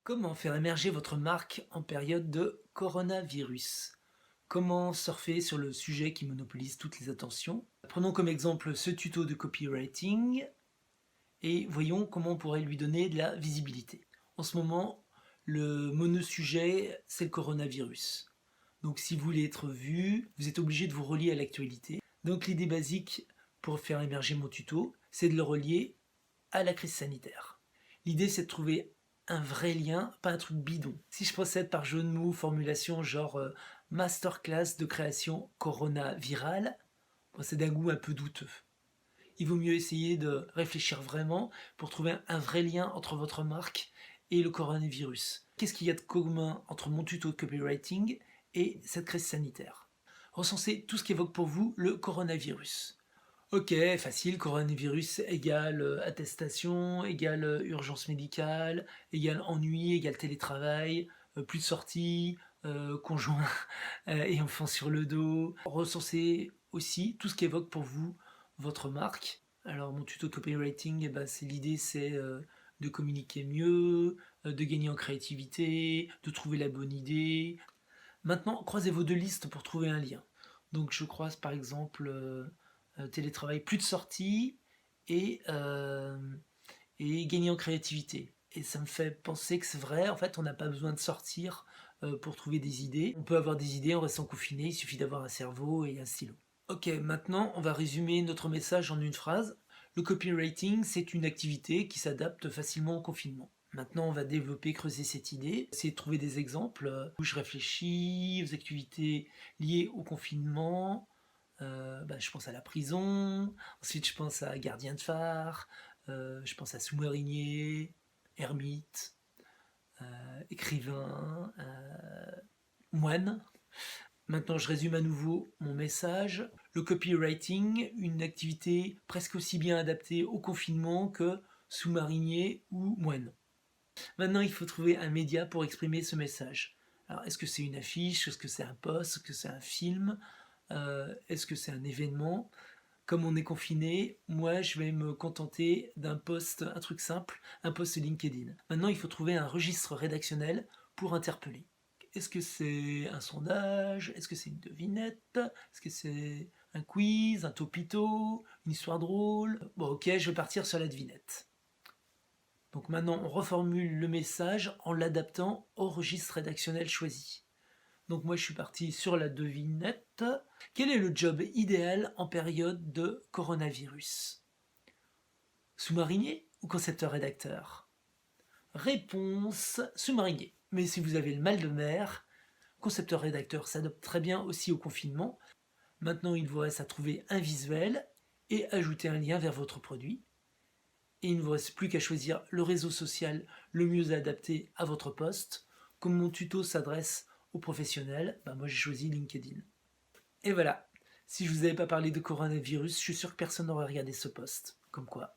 Comment faire émerger votre marque en période de coronavirus? Comment surfer sur le sujet qui monopolise toutes les attentions? Prenons comme exemple ce tuto de copywriting et voyons comment on pourrait lui donner de la visibilité. En ce moment, le monosujet, c'est le coronavirus. Donc si vous voulez être vu, vous êtes obligé de vous relier à l'actualité. Donc l'idée basique pour faire émerger mon tuto, c'est de le relier à la crise sanitaire. L'idée, c'est de trouver un vrai lien, pas un truc bidon. Si je procède par jeu de mots, formulation genre masterclass de création coronavirale, bon, c'est d'un goût un peu douteux. Il vaut mieux essayer de réfléchir vraiment pour trouver un vrai lien entre votre marque et le coronavirus. Qu'est-ce qu'il y a de commun entre mon tuto de copywriting et cette crise sanitaire? Recensez tout ce qui évoque pour vous le coronavirus. Ok, facile, coronavirus égale attestation, égale urgence médicale, égale ennui, égale télétravail, plus de sorties, conjoint et enfant sur le dos. Recensez aussi tout ce qui évoque pour vous votre marque. Alors mon tuto de copywriting, c'est l'idée, c'est de communiquer mieux, de gagner en créativité, de trouver la bonne idée. Maintenant, croisez vos deux listes pour trouver un lien. Donc je croise par exemple télétravail, plus de sorties et, euh, et gagner en créativité. Et ça me fait penser que c'est vrai, en fait on n'a pas besoin de sortir pour trouver des idées. On peut avoir des idées en restant confiné, il suffit d'avoir un cerveau et un stylo. Ok, maintenant on va résumer notre message en une phrase. Le copywriting, c'est une activité qui s'adapte facilement au confinement. Maintenant, on va développer, creuser cette idée, essayer de trouver des exemples où je réfléchis aux activités liées au confinement. Je pense à la prison, ensuite je pense à gardien de phare, je pense à sous-marinier, ermite, écrivain, moine. Maintenant, je résume à nouveau mon message. Le copywriting, une activité presque aussi bien adaptée au confinement que sous-marinier ou moine. Maintenant, il faut trouver un média pour exprimer ce message. Alors, est-ce que c'est une affiche? Est-ce que c'est un post? Est-ce que c'est un film? Est-ce que c'est un événement? Comme on est confiné, moi je vais me contenter d'un post, un truc simple, un post LinkedIn. Maintenant, il faut trouver un registre rédactionnel pour interpeller. Est-ce que c'est un sondage? Est-ce que c'est une devinette? Est-ce que c'est un quiz, un topito, une histoire drôle? Bon, ok, je vais partir sur la devinette. Donc maintenant, on reformule le message en l'adaptant au registre rédactionnel choisi. Donc moi, je suis parti sur la devinette. Quel est le job idéal en période de coronavirus? Sous-marinier ou concepteur-rédacteur? Réponse sous-marinier. Mais si vous avez le mal de mer, concepteur-rédacteur s'adapte très bien aussi au confinement. Maintenant, il vous reste à trouver un visuel et ajouter un lien vers votre produit. Et il ne vous reste plus qu'à choisir le réseau social le mieux adapté à votre poste. Comme mon tuto s'adresse aux professionnels, moi j'ai choisi LinkedIn. Et voilà, si je vous avais pas parlé de coronavirus, je suis sûr que personne n'aurait regardé ce post. Comme quoi.